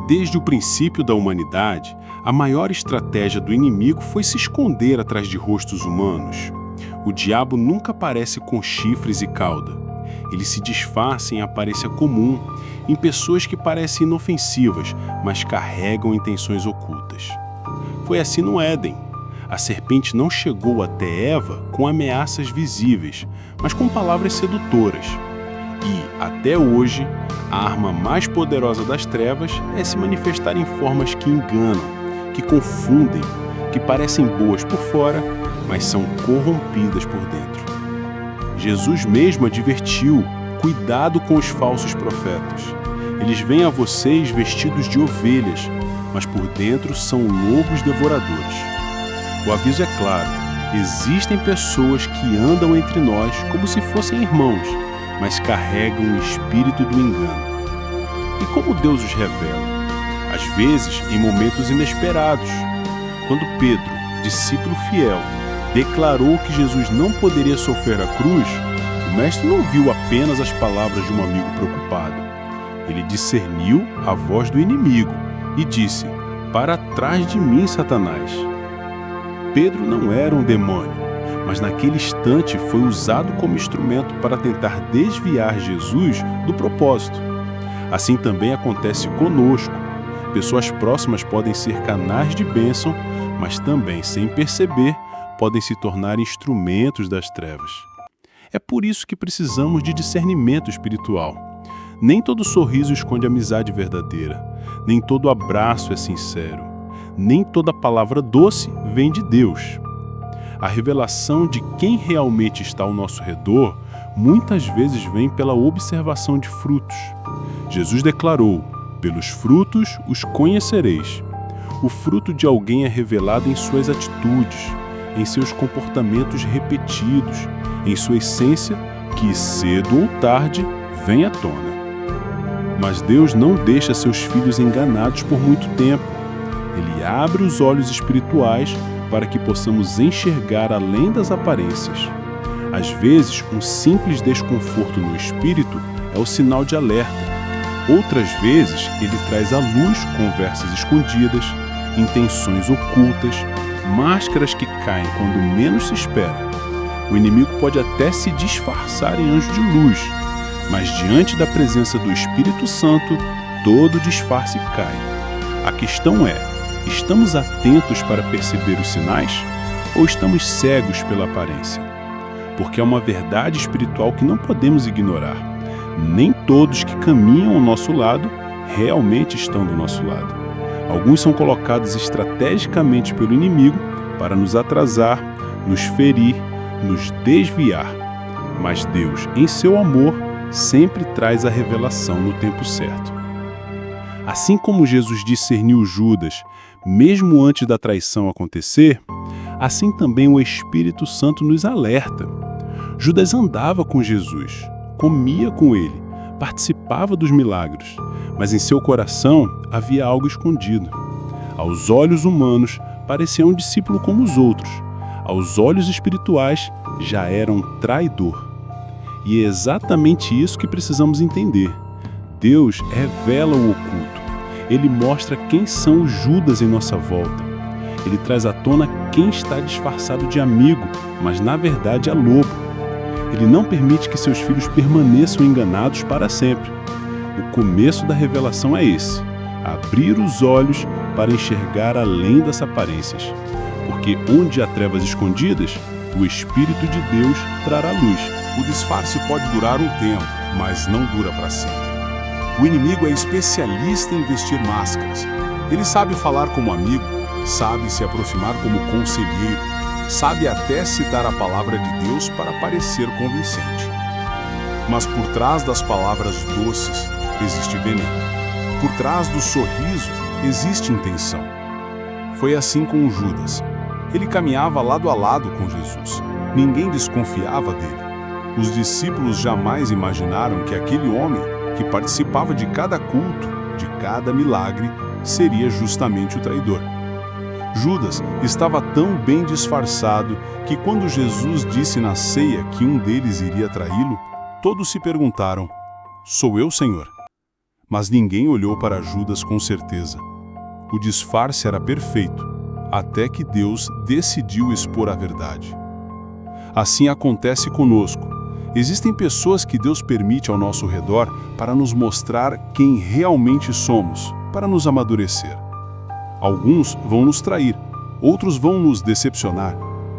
Desde o princípio da humanidade, a maior estratégia do inimigo foi se esconder atrás de rostos humanos. O diabo nunca aparece com chifres e cauda. Ele se disfarça em aparência comum, em pessoas que parecem inofensivas, mas carregam intenções ocultas. Foi assim no Éden. A serpente não chegou até Eva com ameaças visíveis, mas com palavras sedutoras. E, até hoje, a arma mais poderosa das trevas é se manifestar em formas que enganam, que confundem, que parecem boas por fora, mas são corrompidas por dentro. Jesus mesmo advertiu: cuidado com os falsos profetas. Eles vêm a vocês vestidos de ovelhas, mas por dentro são lobos devoradores. O aviso é claro: existem pessoas que andam entre nós como se fossem irmãos, mas carregam o espírito do engano. E como Deus os revela? Às vezes, em momentos inesperados. Quando Pedro, discípulo fiel, declarou que Jesus não poderia sofrer a cruz, o mestre não viu apenas as palavras de um amigo preocupado. Ele discerniu a voz do inimigo e disse: "Para trás de mim, Satanás." Pedro não era um demônio, mas naquele instante foi usado como instrumento para tentar desviar Jesus do propósito. Assim também acontece conosco. Pessoas próximas podem ser canais de bênção, mas também, sem perceber, podem se tornar instrumentos das trevas. É por isso que precisamos de discernimento espiritual. Nem todo sorriso esconde amizade verdadeira, nem todo abraço é sincero, nem toda palavra doce vem de Deus. A revelação de quem realmente está ao nosso redor muitas vezes vem pela observação de frutos. Jesus declarou: "Pelos frutos os conhecereis." O fruto de alguém é revelado em suas atitudes, em seus comportamentos repetidos, em sua essência, que cedo ou tarde vem à tona. Mas Deus não deixa seus filhos enganados por muito tempo. Ele abre os olhos espirituais para que possamos enxergar além das aparências. Às vezes, um simples desconforto no espírito é o sinal de alerta. Outras vezes, ele traz à luz conversas escondidas, intenções ocultas, máscaras que caem quando menos se espera. O inimigo pode até se disfarçar em anjo de luz, mas diante da presença do Espírito Santo, todo disfarce cai. A questão é: estamos atentos para perceber os sinais ou estamos cegos pela aparência? Porque é uma verdade espiritual que não podemos ignorar. Nem todos que caminham ao nosso lado realmente estão do nosso lado. Alguns são colocados estrategicamente pelo inimigo para nos atrasar, nos ferir, nos desviar. Mas Deus, em seu amor, sempre traz a revelação no tempo certo. Assim como Jesus discerniu Judas, mesmo antes da traição acontecer, assim também o Espírito Santo nos alerta. Judas andava com Jesus, comia com ele, participava dos milagres, mas em seu coração havia algo escondido. Aos olhos humanos, parecia um discípulo como os outros. Aos olhos espirituais, já era um traidor. E é exatamente isso que precisamos entender. Deus revela o oculto. Ele mostra quem são os Judas em nossa volta. Ele traz à tona quem está disfarçado de amigo, mas na verdade é lobo. Ele não permite que seus filhos permaneçam enganados para sempre. O começo da revelação é esse: abrir os olhos para enxergar além das aparências. Porque onde há trevas escondidas, o Espírito de Deus trará luz. O disfarce pode durar um tempo, mas não dura para sempre. O inimigo é especialista em vestir máscaras. Ele sabe falar como amigo, sabe se aproximar como conselheiro, sabe até citar a palavra de Deus para parecer convincente. Mas por trás das palavras doces existe veneno. Por trás do sorriso existe intenção. Foi assim com o Judas. Ele caminhava lado a lado com Jesus. Ninguém desconfiava dele. Os discípulos jamais imaginaram que aquele homem, que participava de cada culto, de cada milagre, seria justamente o traidor. Judas estava tão bem disfarçado que quando Jesus disse na ceia que um deles iria traí-lo, todos se perguntaram: "Sou eu, Senhor?" Mas ninguém olhou para Judas com certeza. O disfarce era perfeito, até que Deus decidiu expor a verdade. Assim acontece conosco. Existem pessoas que Deus permite ao nosso redor para nos mostrar quem realmente somos, para nos amadurecer. Alguns vão nos trair, outros vão nos decepcionar,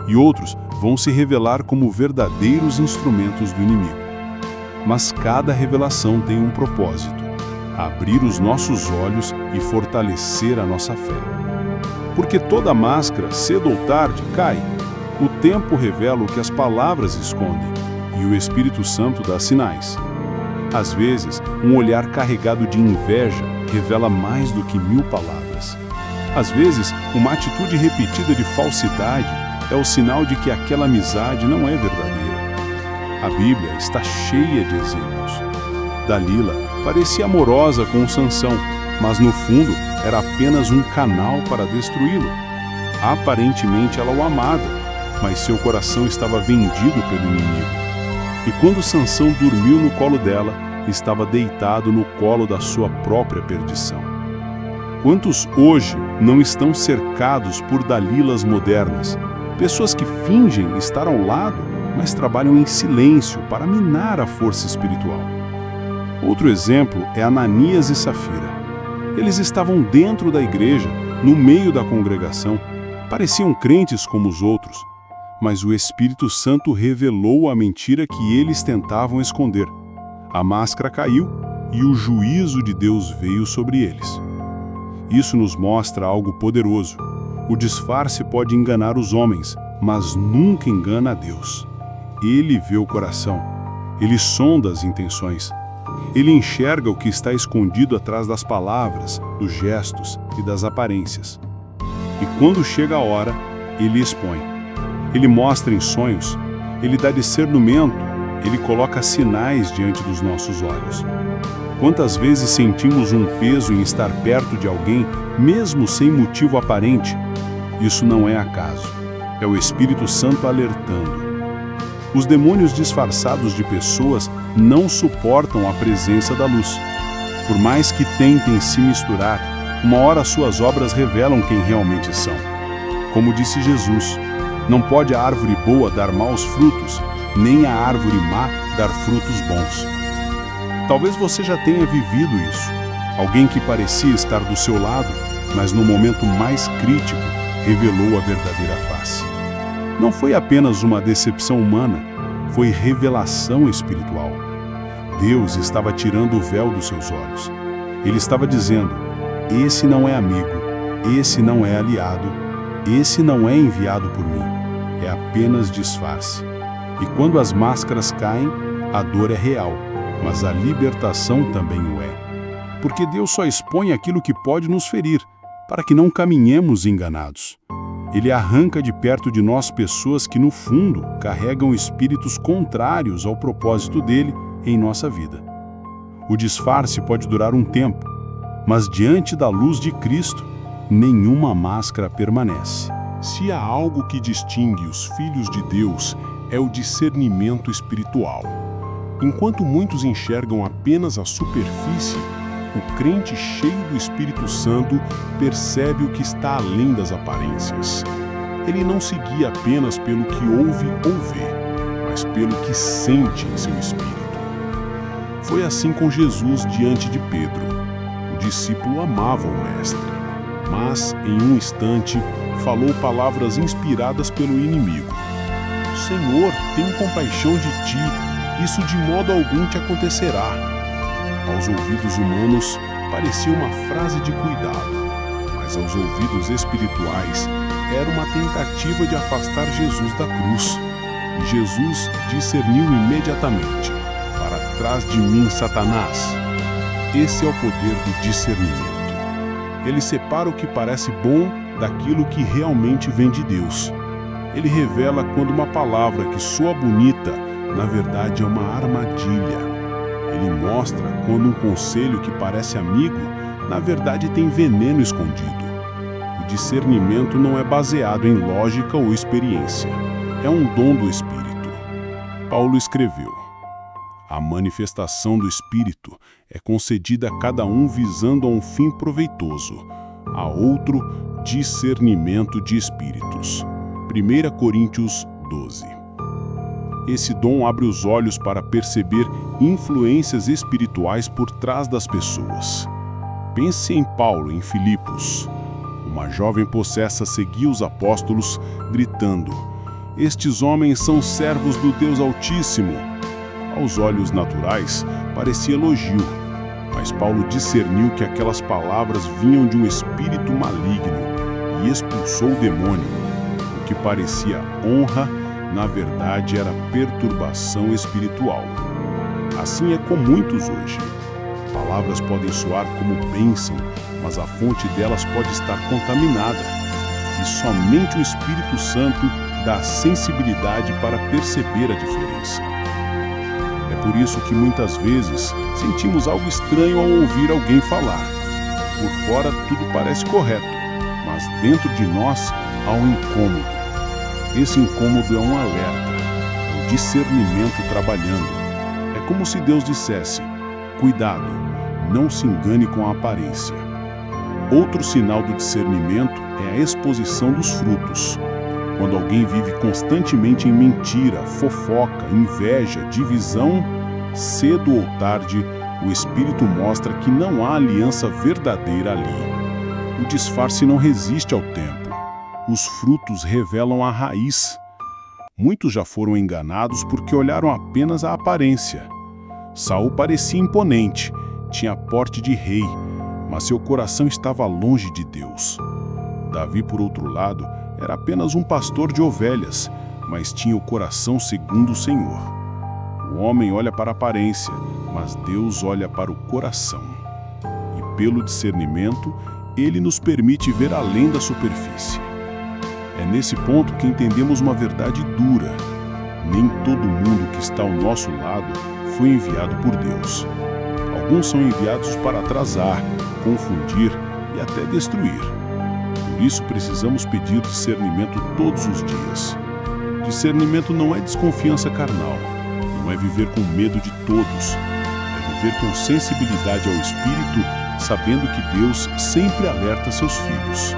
e outros vão se revelar como verdadeiros instrumentos do inimigo. Mas cada revelação tem um propósito: abrir os nossos olhos e fortalecer a nossa fé. Porque toda máscara, cedo ou tarde, cai. O tempo revela o que as palavras escondem, e o Espírito Santo dá sinais. Às vezes, um olhar carregado de inveja revela mais do que 1000 palavras. Às vezes, uma atitude repetida de falsidade é o sinal de que aquela amizade não é verdadeira. A Bíblia está cheia de exemplos. Dalila parecia amorosa com Sansão, mas no fundo era apenas um canal para destruí-lo. Aparentemente ela o amava, mas seu coração estava vendido pelo inimigo. E quando Sansão dormiu no colo dela, estava deitado no colo da sua própria perdição. Quantos hoje não estão cercados por Dalilas modernas? Pessoas que fingem estar ao lado, mas trabalham em silêncio para minar a força espiritual. Outro exemplo é Ananias e Safira. Eles estavam dentro da igreja, no meio da congregação, pareciam crentes como os outros, mas o Espírito Santo revelou a mentira que eles tentavam esconder. A máscara caiu e o juízo de Deus veio sobre eles. Isso nos mostra algo poderoso. O disfarce pode enganar os homens, mas nunca engana a Deus. Ele vê o coração, ele sonda as intenções. Ele enxerga o que está escondido atrás das palavras, dos gestos e das aparências. E quando chega a hora, ele expõe. Ele mostra em sonhos, ele dá discernimento, ele coloca sinais diante dos nossos olhos. Quantas vezes sentimos um peso em estar perto de alguém, mesmo sem motivo aparente? Isso não é acaso, é o Espírito Santo alertando. Os demônios disfarçados de pessoas não suportam a presença da luz. Por mais que tentem se misturar, uma hora suas obras revelam quem realmente são. Como disse Jesus, não pode a árvore boa dar maus frutos, nem a árvore má dar frutos bons. Talvez você já tenha vivido isso. Alguém que parecia estar do seu lado, mas no momento mais crítico, revelou a verdadeira face. Não foi apenas uma decepção humana, foi revelação espiritual. Deus estava tirando o véu dos seus olhos. Ele estava dizendo: esse não é amigo, esse não é aliado, esse não é enviado por mim. É apenas disfarce. E quando as máscaras caem, a dor é real, mas a libertação também o é. Porque Deus só expõe aquilo que pode nos ferir, para que não caminhemos enganados. Ele arranca de perto de nós pessoas que, no fundo, carregam espíritos contrários ao propósito dele em nossa vida. O disfarce pode durar um tempo, mas diante da luz de Cristo, nenhuma máscara permanece. Se há algo que distingue os filhos de Deus, é o discernimento espiritual. Enquanto muitos enxergam apenas a superfície, o crente cheio do Espírito Santo percebe o que está além das aparências. Ele não se guia apenas pelo que ouve ou vê, mas pelo que sente em seu espírito. Foi assim com Jesus diante de Pedro. O discípulo amava o Mestre, mas, em um instante, falou palavras inspiradas pelo inimigo. Senhor, tenho compaixão de ti, isso de modo algum te acontecerá. Aos ouvidos humanos, parecia uma frase de cuidado, mas aos ouvidos espirituais, era uma tentativa de afastar Jesus da cruz. E Jesus discerniu imediatamente: para trás de mim, Satanás. Esse é o poder do discernimento. Ele separa o que parece bom daquilo que realmente vem de Deus. Ele revela quando uma palavra que soa bonita, na verdade é uma armadilha. Ele mostra quando um conselho que parece amigo, na verdade tem veneno escondido. O discernimento não é baseado em lógica ou experiência. É um dom do Espírito. Paulo escreveu: A manifestação do Espírito é concedida a cada um visando a um fim proveitoso, a outro discernimento de espíritos. 1 Coríntios 12. Esse dom abre os olhos para perceber influências espirituais por trás das pessoas. Pense em Paulo, em Filipos. Uma jovem possessa seguia os apóstolos, gritando: "Estes homens são servos do Deus Altíssimo." Aos olhos naturais, parecia elogio, mas Paulo discerniu que aquelas palavras vinham de um espírito maligno e expulsou o demônio. O que parecia honra, na verdade, era perturbação espiritual. Assim é com muitos hoje. Palavras podem soar como bênção, mas a fonte delas pode estar contaminada. E somente o Espírito Santo dá sensibilidade para perceber a diferença. É por isso que muitas vezes sentimos algo estranho ao ouvir alguém falar. Por fora tudo parece correto, mas dentro de nós há um incômodo. Esse incômodo é um alerta, é o discernimento trabalhando. É como se Deus dissesse: cuidado, não se engane com a aparência. Outro sinal do discernimento é a exposição dos frutos. Quando alguém vive constantemente em mentira, fofoca, inveja, divisão, cedo ou tarde, o Espírito mostra que não há aliança verdadeira ali. O disfarce não resiste ao tempo. Os frutos revelam a raiz. Muitos já foram enganados porque olharam apenas a aparência. Saul parecia imponente, tinha porte de rei, mas seu coração estava longe de Deus. Davi, por outro lado, era apenas um pastor de ovelhas, mas tinha o coração segundo o Senhor. O homem olha para a aparência, mas Deus olha para o coração. E pelo discernimento, ele nos permite ver além da superfície. É nesse ponto que entendemos uma verdade dura. Nem todo mundo que está ao nosso lado foi enviado por Deus. Alguns são enviados para atrasar, confundir e até destruir. Por isso precisamos pedir discernimento todos os dias. Discernimento não é desconfiança carnal, não é viver com medo de todos, é viver com sensibilidade ao Espírito, sabendo que Deus sempre alerta seus filhos.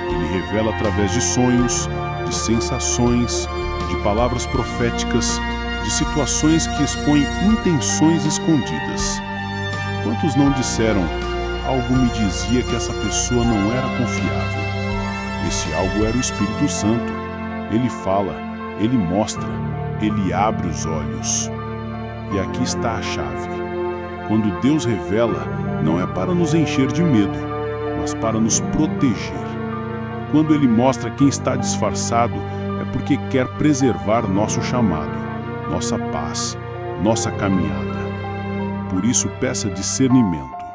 Ele revela através de sonhos, de sensações, de palavras proféticas, de situações que expõem intenções escondidas. Quantos não disseram: algo me dizia que essa pessoa não era confiável? Esse algo era o Espírito Santo. Ele fala, ele mostra, ele abre os olhos. E aqui está a chave. Quando Deus revela, não é para nos encher de medo, mas para nos proteger. Quando ele mostra quem está disfarçado, é porque quer preservar nosso chamado, nossa paz, nossa caminhada. Por isso peça discernimento,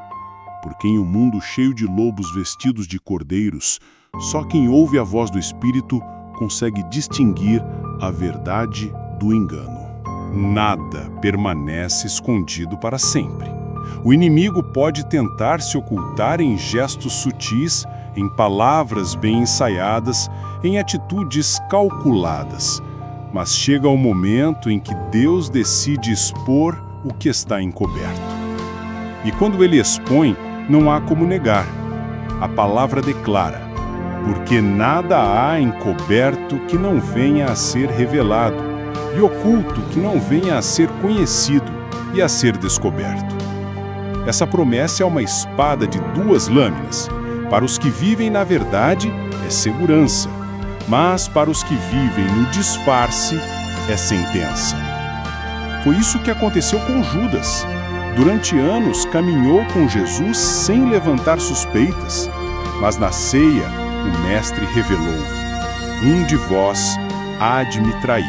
porque em um mundo cheio de lobos vestidos de cordeiros, só quem ouve a voz do Espírito consegue distinguir a verdade do engano. Nada permanece escondido para sempre. O inimigo pode tentar se ocultar em gestos sutis, em palavras bem ensaiadas, em atitudes calculadas. Mas chega o momento em que Deus decide expor o que está encoberto. E quando ele expõe, não há como negar. A palavra declara: porque nada há encoberto que não venha a ser revelado, e oculto que não venha a ser conhecido e a ser descoberto. Essa promessa é uma espada de duas lâminas. Para os que vivem na verdade, é segurança, mas para os que vivem no disfarce, é sentença. Foi isso que aconteceu com Judas. Durante anos caminhou com Jesus sem levantar suspeitas, mas na ceia o Mestre revelou: um de vós há de me trair.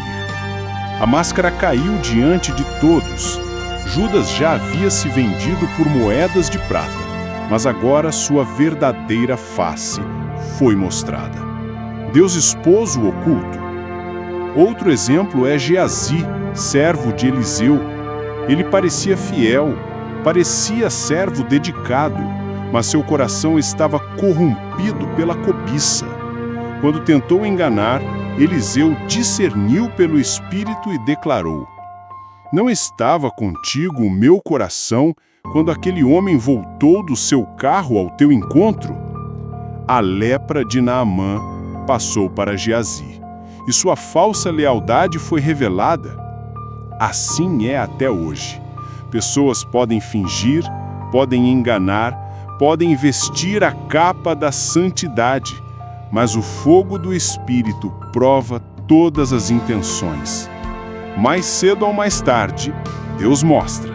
A máscara caiu diante de todos. Judas já havia se vendido por moedas de prata, mas agora sua verdadeira face foi mostrada. Deus expôs o oculto. Outro exemplo é Geazi, servo de Eliseu. Ele parecia fiel, parecia servo dedicado, mas seu coração estava corrompido pela cobiça. Quando tentou enganar, Eliseu discerniu pelo Espírito e declarou: Não estava contigo o meu coração quando aquele homem voltou do seu carro ao teu encontro? A lepra de Naamã passou para Geazi, e sua falsa lealdade foi revelada. Assim é até hoje. Pessoas podem fingir, podem enganar, podem vestir a capa da santidade, mas o fogo do Espírito prova todas as intenções. Mais cedo ou mais tarde, Deus mostra.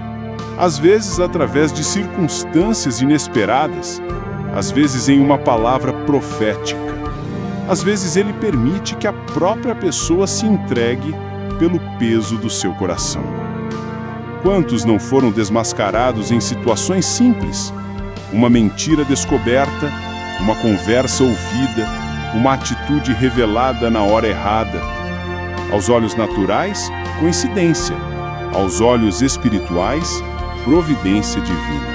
Às vezes através de circunstâncias inesperadas, às vezes em uma palavra profética. Às vezes Ele permite que a própria pessoa se entregue pelo peso do seu coração. Quantos não foram desmascarados em situações simples? Uma mentira descoberta, uma conversa ouvida, uma atitude revelada na hora errada. Aos olhos naturais, coincidência. Aos olhos espirituais, providência divina.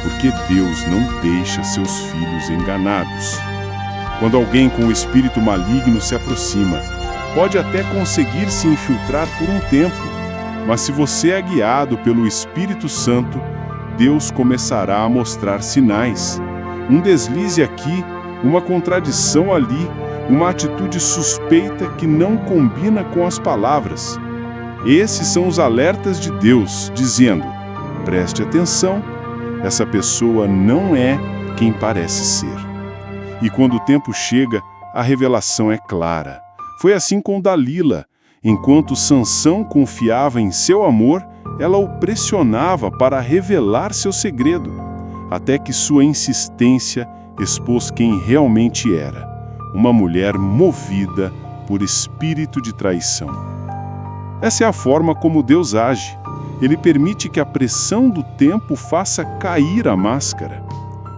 Porque Deus não deixa seus filhos enganados. Quando alguém com o espírito maligno se aproxima, pode até conseguir se infiltrar por um tempo, mas se você é guiado pelo Espírito Santo, Deus começará a mostrar sinais. Um deslize aqui, uma contradição ali, uma atitude suspeita que não combina com as palavras. Esses são os alertas de Deus, dizendo: preste atenção, essa pessoa não é quem parece ser. E quando o tempo chega, a revelação é clara. Foi assim com Dalila. Enquanto Sansão confiava em seu amor, ela o pressionava para revelar seu segredo, até que sua insistência expôs quem realmente era, uma mulher movida por espírito de traição. Essa é a forma como Deus age. Ele permite que a pressão do tempo faça cair a máscara.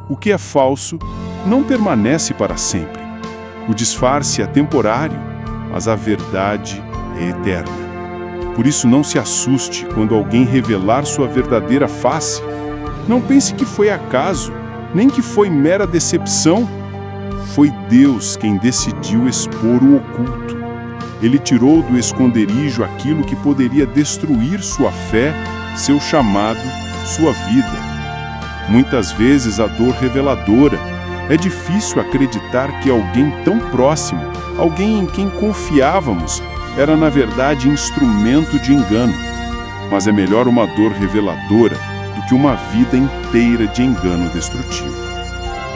O que é falso não permanece para sempre. O disfarce é temporário, mas a verdade é eterna. Por isso não se assuste quando alguém revelar sua verdadeira face. Não pense que foi acaso, nem que foi mera decepção. Foi Deus quem decidiu expor o oculto. Ele tirou do esconderijo aquilo que poderia destruir sua fé, seu chamado, sua vida. Muitas vezes a dor reveladora. É difícil acreditar que alguém tão próximo, alguém em quem confiávamos, era na verdade instrumento de engano. Mas é melhor uma dor reveladora do que uma vida inteira de engano destrutivo.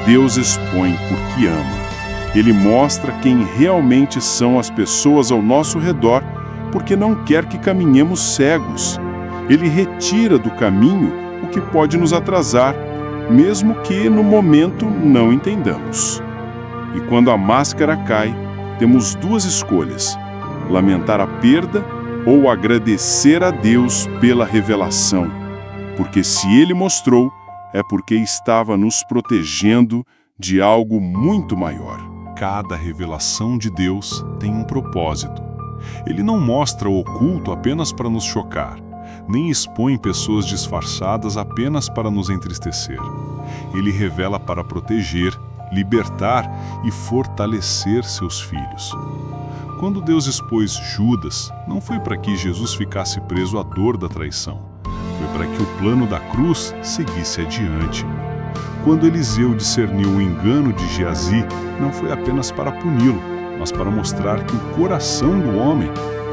Deus expõe porque ama. Ele mostra quem realmente são as pessoas ao nosso redor, porque não quer que caminhemos cegos. Ele retira do caminho o que pode nos atrasar, mesmo que no momento não entendamos. E quando a máscara cai, temos duas escolhas: lamentar a perda ou agradecer a Deus pela revelação. Porque se Ele mostrou, é porque estava nos protegendo de algo muito maior. Cada revelação de Deus tem um propósito. Ele não mostra o oculto apenas para nos chocar, nem expõe pessoas disfarçadas apenas para nos entristecer. Ele revela para proteger, libertar e fortalecer seus filhos. Quando Deus expôs Judas, não foi para que Jesus ficasse preso à dor da traição. Foi para que o plano da cruz seguisse adiante. Quando Eliseu discerniu o engano de Geazi, não foi apenas para puni-lo, mas para mostrar que o coração do homem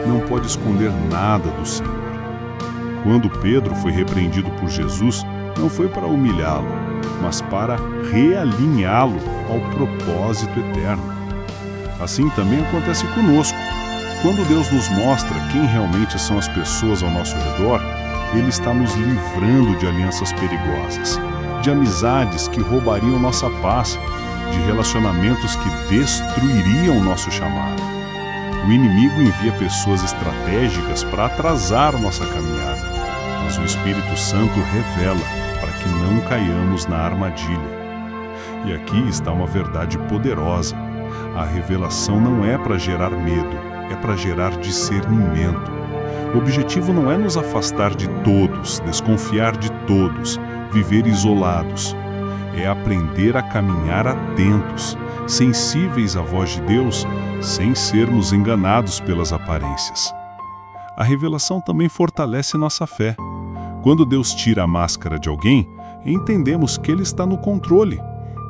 não pode esconder nada do Senhor. Quando Pedro foi repreendido por Jesus, não foi para humilhá-lo, mas para realinhá-lo ao propósito eterno. Assim também acontece conosco. Quando Deus nos mostra quem realmente são as pessoas ao nosso redor, Ele está nos livrando de alianças perigosas, de amizades que roubariam nossa paz, de relacionamentos que destruiriam nosso chamado. O inimigo envia pessoas estratégicas para atrasar nossa caminhada, mas o Espírito Santo revela para que não caiamos na armadilha. E aqui está uma verdade poderosa. A revelação não é para gerar medo, é para gerar discernimento. O objetivo não é nos afastar de todos, desconfiar de todos, viver isolados. É aprender a caminhar atentos, sensíveis à voz de Deus, sem sermos enganados pelas aparências. A revelação também fortalece nossa fé. Quando Deus tira a máscara de alguém, entendemos que Ele está no controle.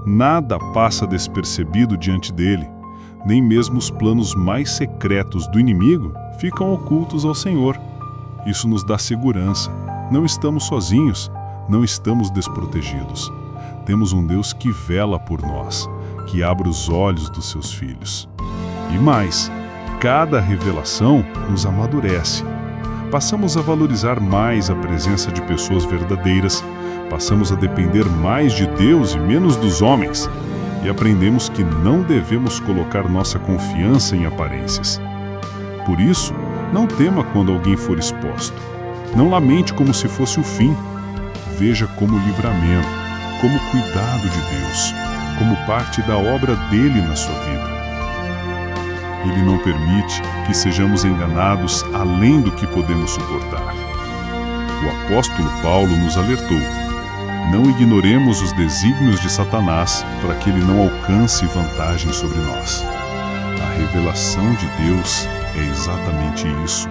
Nada passa despercebido diante dele. Nem mesmo os planos mais secretos do inimigo ficam ocultos ao Senhor. Isso nos dá segurança. Não estamos sozinhos, não estamos desprotegidos. Temos um Deus que vela por nós, que abre os olhos dos seus filhos. E mais, cada revelação nos amadurece. Passamos a valorizar mais a presença de pessoas verdadeiras, passamos a depender mais de Deus e menos dos homens, e aprendemos que não devemos colocar nossa confiança em aparências. Por isso, não tema quando alguém for exposto. Não lamente como se fosse o fim. Veja como livramento, como cuidado de Deus, como parte da obra dele na sua vida. Ele não permite que sejamos enganados além do que podemos suportar. O apóstolo Paulo nos alertou: não ignoremos os desígnios de Satanás para que ele não alcance vantagem sobre nós. A revelação de Deus é exatamente isso,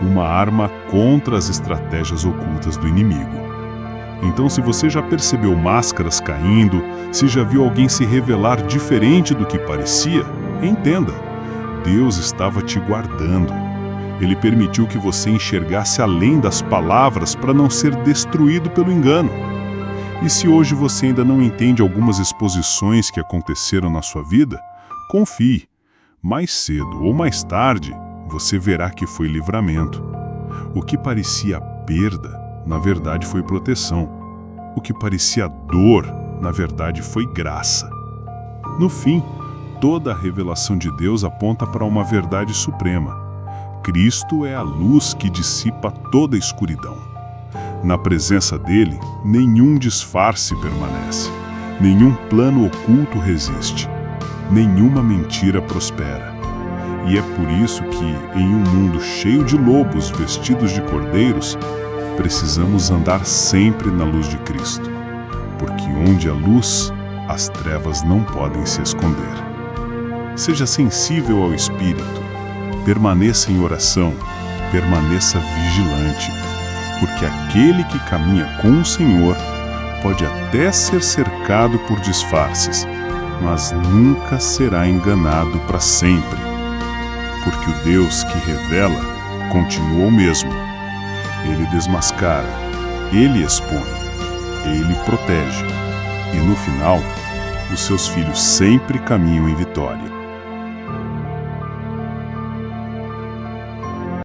uma arma contra as estratégias ocultas do inimigo. Então, se você já percebeu máscaras caindo, se já viu alguém se revelar diferente do que parecia, entenda, Deus estava te guardando. Ele permitiu que você enxergasse além das palavras para não ser destruído pelo engano. E se hoje você ainda não entende algumas exposições que aconteceram na sua vida, confie. Mais cedo ou mais tarde, você verá que foi livramento. O que parecia perda, na verdade foi proteção. O que parecia dor, na verdade foi graça. No fim, toda a revelação de Deus aponta para uma verdade suprema. Cristo é a luz que dissipa toda a escuridão. Na presença dele, nenhum disfarce permanece, nenhum plano oculto resiste, nenhuma mentira prospera. E é por isso que, em um mundo cheio de lobos vestidos de cordeiros, precisamos andar sempre na luz de Cristo, porque onde há luz, as trevas não podem se esconder. Seja sensível ao Espírito, permaneça em oração, permaneça vigilante, porque aquele que caminha com o Senhor pode até ser cercado por disfarces, mas nunca será enganado para sempre, porque o Deus que revela continua o mesmo. Ele desmascara, ele expõe, ele protege, e no final, os seus filhos sempre caminham em vitória.